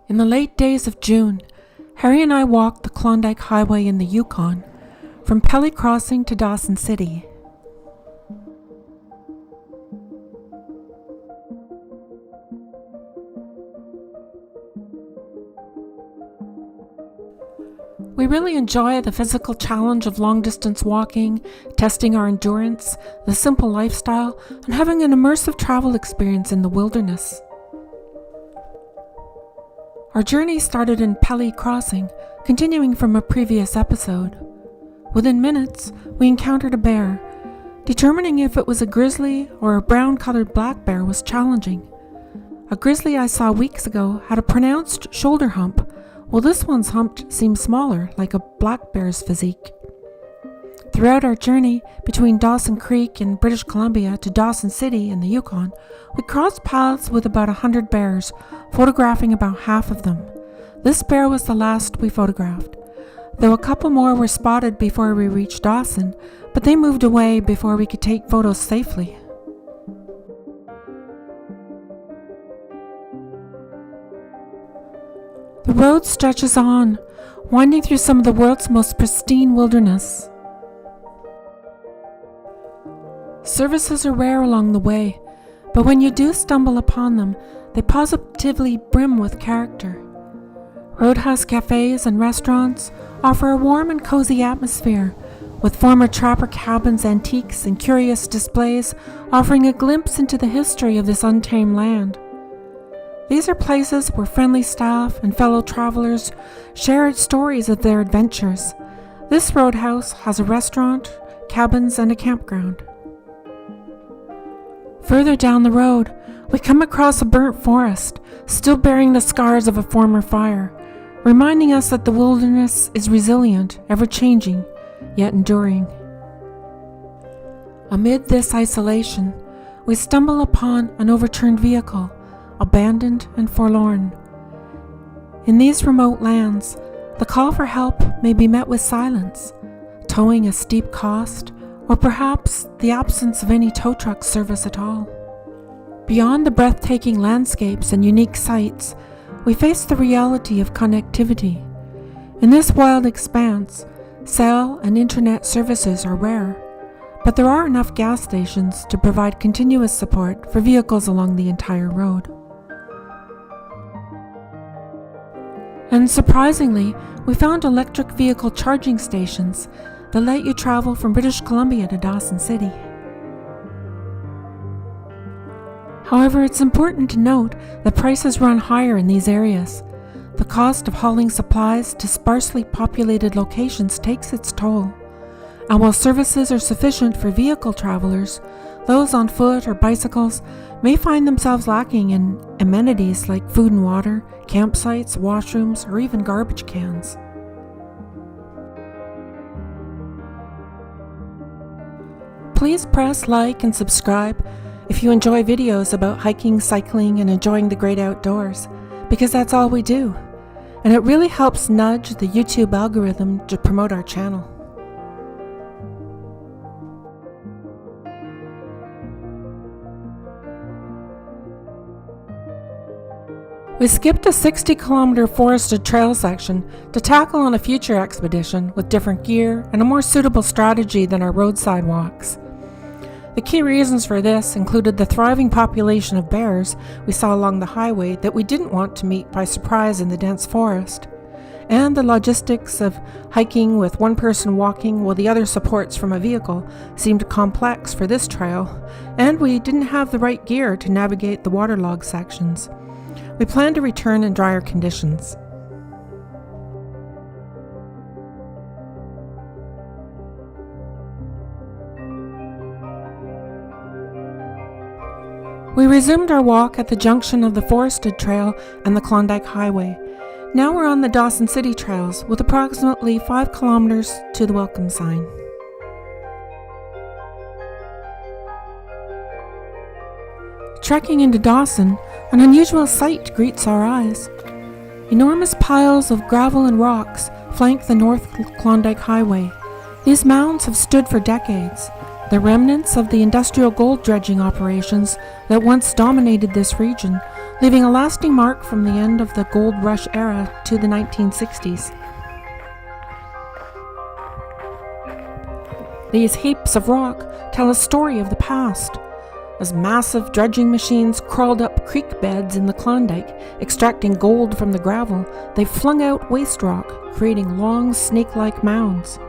In the late days of June, Harry and I walked the Klondike Highway in the Yukon, from Pelly Crossing to Dawson City. We really enjoy the physical challenge of long-distance walking, testing our endurance, the simple lifestyle, and having an immersive travel experience in the wilderness. Our journey started in Pelly Crossing, continuing from a previous episode. Within minutes, we encountered a bear. Determining if it was a grizzly or a brown-colored black bear was challenging. A grizzly I saw weeks ago had a pronounced shoulder hump, while this one's hump seemed smaller, like a black bear's physique. Throughout our journey between Dawson Creek in British Columbia to Dawson City in the Yukon, we crossed paths with about 100 bears, photographing about half of them. This bear was the last we photographed, though a couple more were spotted before we reached Dawson, but they moved away before we could take photos safely. The road stretches on, winding through some of the world's most pristine wilderness. Services are rare along the way, but when you do stumble upon them, they positively brim with character. Roadhouse cafes and restaurants offer a warm and cozy atmosphere, with former trapper cabins, antiques, and curious displays offering a glimpse into the history of this untamed land. These are places where friendly staff and fellow travelers share stories of their adventures. This roadhouse has a restaurant, cabins, and a campground. Further down the road, we come across a burnt forest, still bearing the scars of a former fire, reminding us that the wilderness is resilient, ever-changing, yet enduring. Amid this isolation, we stumble upon an overturned vehicle, abandoned and forlorn. In these remote lands, the call for help may be met with silence, towing a steep cost, or perhaps the absence of any tow truck service at all. Beyond the breathtaking landscapes and unique sights, we face the reality of connectivity. In this wild expanse, cell and internet services are rare, but there are enough gas stations to provide continuous support for vehicles along the entire road. And surprisingly, we found electric vehicle charging stations that let you travel from British Columbia to Dawson City. However, it's important to note that prices run higher in these areas. The cost of hauling supplies to sparsely populated locations takes its toll. And while services are sufficient for vehicle travelers, those on foot or bicycles may find themselves lacking in amenities like food and water, campsites, washrooms, or even garbage cans. Please press like and subscribe if you enjoy videos about hiking, cycling, and enjoying the great outdoors, because that's all we do, and it really helps nudge the YouTube algorithm to promote our channel. We skipped a 60-kilometer forested trail section to tackle on a future expedition with different gear and a more suitable strategy than our roadside walks. The key reasons for this included the thriving population of bears we saw along the highway that we didn't want to meet by surprise in the dense forest, and the logistics of hiking with one person walking while the other supports from a vehicle seemed complex for this trail, and we didn't have the right gear to navigate the waterlogged sections. We plan to return in drier conditions. We resumed our walk at the junction of the forested trail and the Klondike Highway. Now we're on the Dawson City trails with approximately 5 kilometers to the welcome sign. Trekking into Dawson, an unusual sight greets our eyes. Enormous piles of gravel and rocks flank the North Klondike Highway. These mounds have stood for decades, the remnants of the industrial gold dredging operations that once dominated this region, leaving a lasting mark from the end of the gold rush era to the 1960s. These heaps of rock tell a story of the past, as massive dredging machines crawled up creek beds in the Klondike, extracting gold from the gravel. They flung out waste rock, creating long snake-like mounds.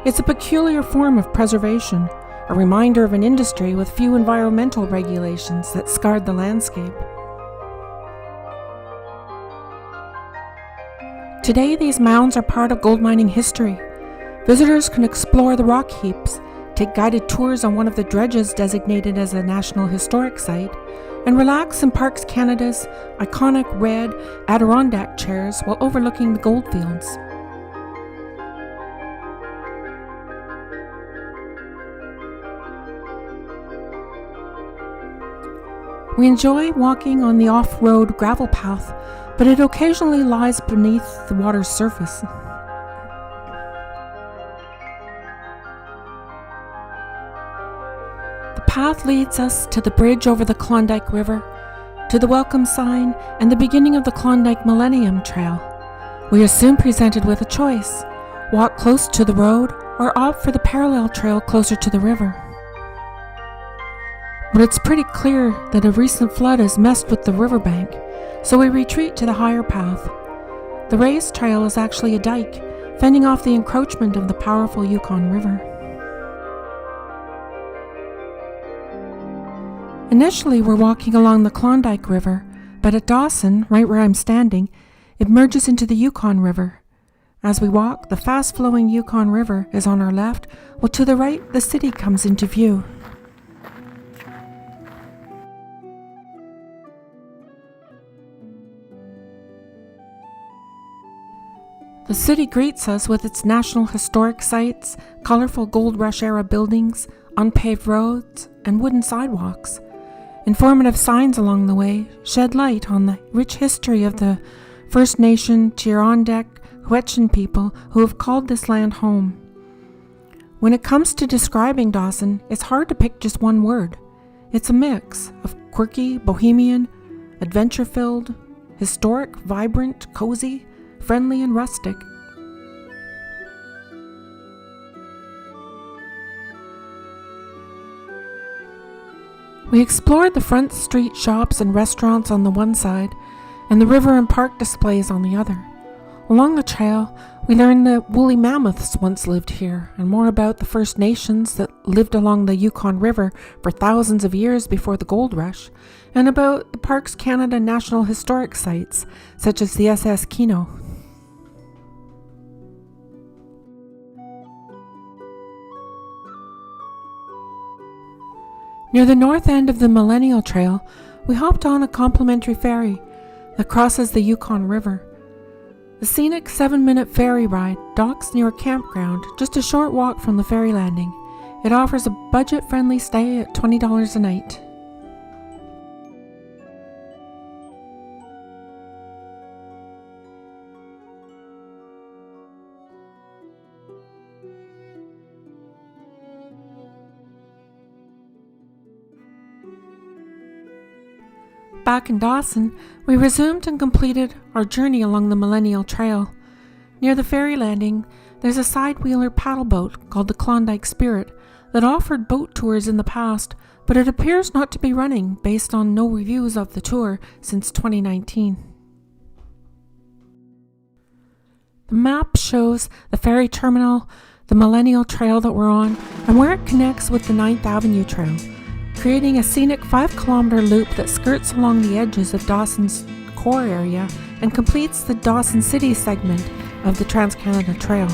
It's a peculiar form of preservation, a reminder of an industry with few environmental regulations that scarred the landscape. Today, these mounds are part of gold mining history. Visitors can explore the rock heaps, take guided tours on one of the dredges designated as a National Historic Site, and relax in Parks Canada's iconic red Adirondack chairs while overlooking the goldfields. We enjoy walking on the off-road gravel path, but it occasionally lies beneath the water's surface. The path leads us to the bridge over the Klondike River, to the welcome sign, and the beginning of the Klondike Millennium Trail. We are soon presented with a choice: walk close to the road or opt for the parallel trail closer to the river. But it's pretty clear that a recent flood has messed with the riverbank, so we retreat to the higher path. The race trail is actually a dike, fending off the encroachment of the powerful Yukon River. Initially, we're walking along the Klondike River, but at Dawson, right where I'm standing, it merges into the Yukon River. As we walk, the fast-flowing Yukon River is on our left, while to the right, the city comes into view. The city greets us with its National Historic Sites, colorful Gold Rush era buildings, unpaved roads, and wooden sidewalks. Informative signs along the way shed light on the rich history of the First Nation Adirondack Huetchen people who have called this land home. When it comes to describing Dawson, it's hard to pick just one word. It's a mix of quirky, bohemian, adventure-filled, historic, vibrant, cozy, friendly, and rustic. We explored the front street shops and restaurants on the one side, and the river and park displays on the other. Along the trail, we learned that woolly mammoths once lived here, and more about the First Nations that lived along the Yukon River for thousands of years before the gold rush, and about the Parks Canada National Historic Sites, such as the SS Keno. Near the north end of the Millennial Trail, we hopped on a complimentary ferry that crosses the Yukon River. The scenic 7-minute ferry ride docks near a campground just a short walk from the ferry landing. It offers a budget-friendly stay at $20 a night. Back in Dawson, we resumed and completed our journey along the Millennial Trail. Near the ferry landing, there's a side-wheeler paddle boat called the Klondike Spirit that offered boat tours in the past, but it appears not to be running based on no reviews of the tour since 2019. The map shows the ferry terminal, the Millennial Trail that we're on, and where it connects with the 9th Avenue Trail, creating a scenic 5-kilometer loop that skirts along the edges of Dawson's core area and completes the Dawson City segment of the Trans-Canada Trail.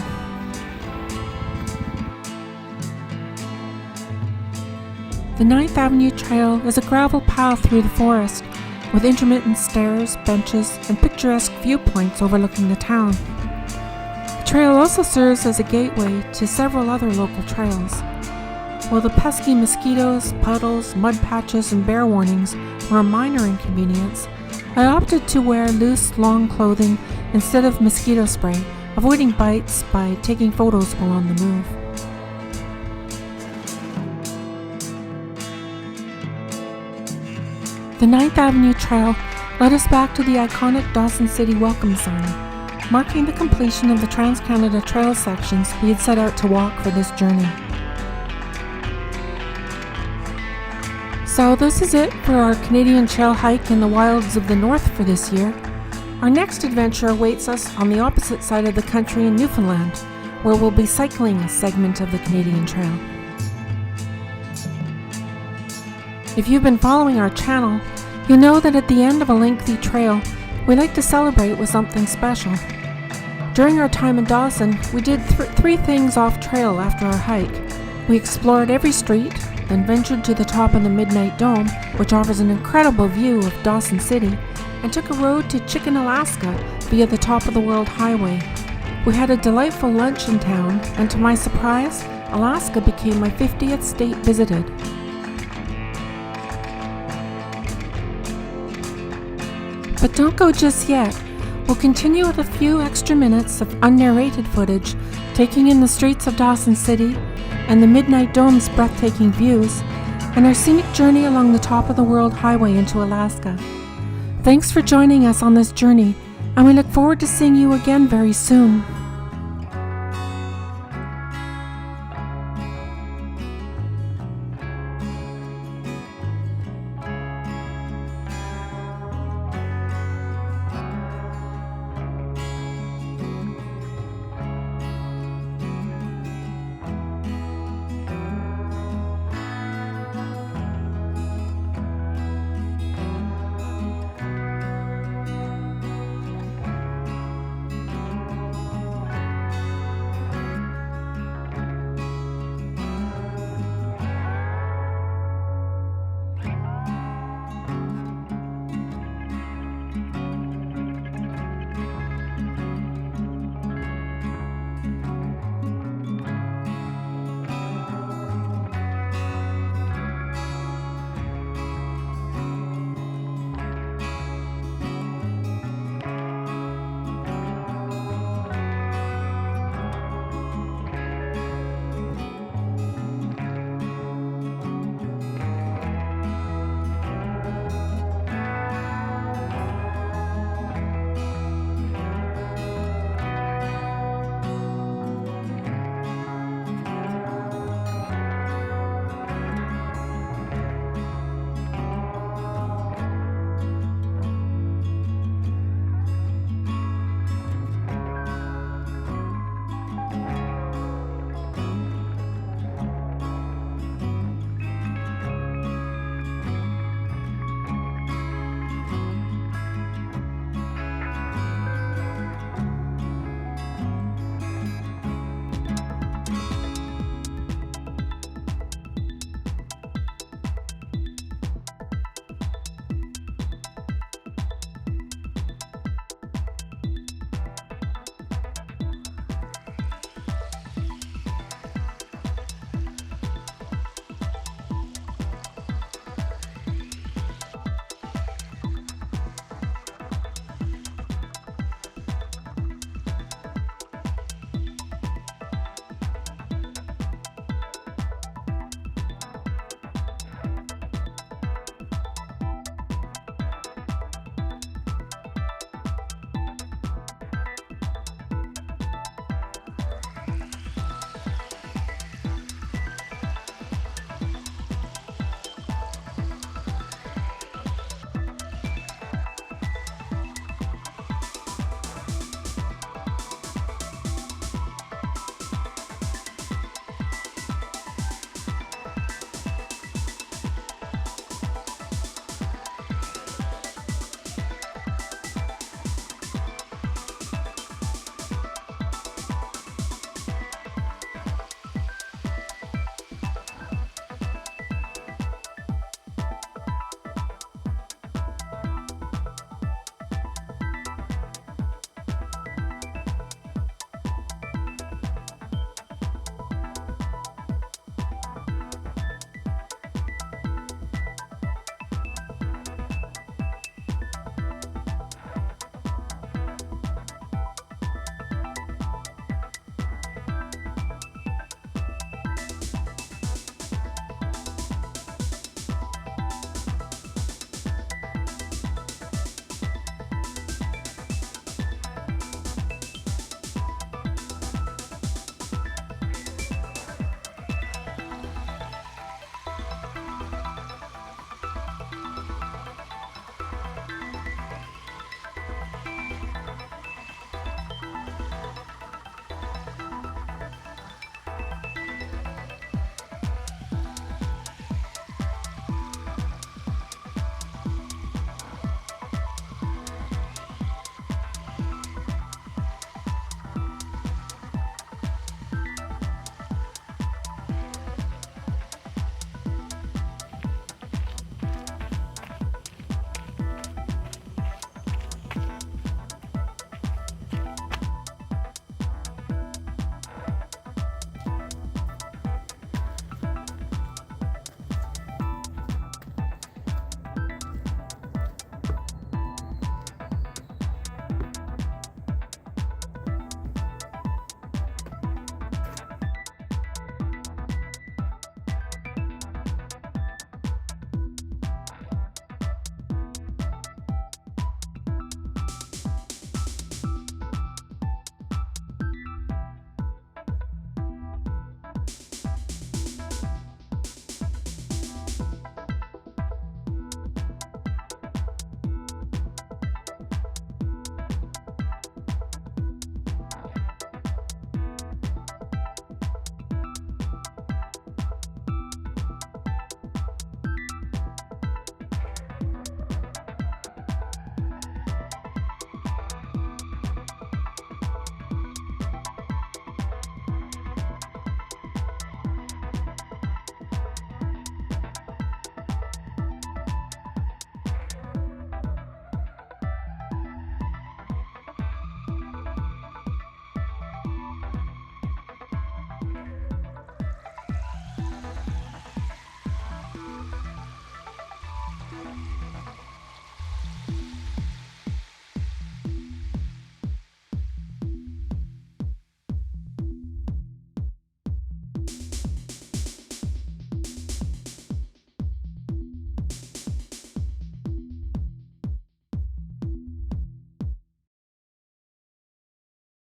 The 9th Avenue Trail is a gravel path through the forest with intermittent stairs, benches, and picturesque viewpoints overlooking the town. The trail also serves as a gateway to several other local trails. While the pesky mosquitoes, puddles, mud patches, and bear warnings were a minor inconvenience, I opted to wear loose, long clothing instead of mosquito spray, avoiding bites by taking photos while on the move. The 9th Avenue Trail led us back to the iconic Dawson City welcome sign, marking the completion of the Trans-Canada Trail sections we had set out to walk for this journey. So this is it for our Canadian trail hike in the wilds of the north for this year. Our next adventure awaits us on the opposite side of the country in Newfoundland, where we'll be cycling a segment of the Canadian Trail. If you've been following our channel, you'll know that at the end of a lengthy trail, we like to celebrate with something special. During our time in Dawson, we did three things off trail after our hike. We explored every street, then ventured to the top of the Midnight Dome, which offers an incredible view of Dawson City, and took a road to Chicken, Alaska via the top of the World Highway. We had a delightful lunch in town, and to my surprise, Alaska became my 50th state visited. But don't go just yet. We'll continue with a few extra minutes of unnarrated footage, taking in the streets of Dawson City and the Midnight Dome's breathtaking views, and our scenic journey along the top of the World Highway into Alaska. Thanks for joining us on this journey, and we look forward to seeing you again very soon.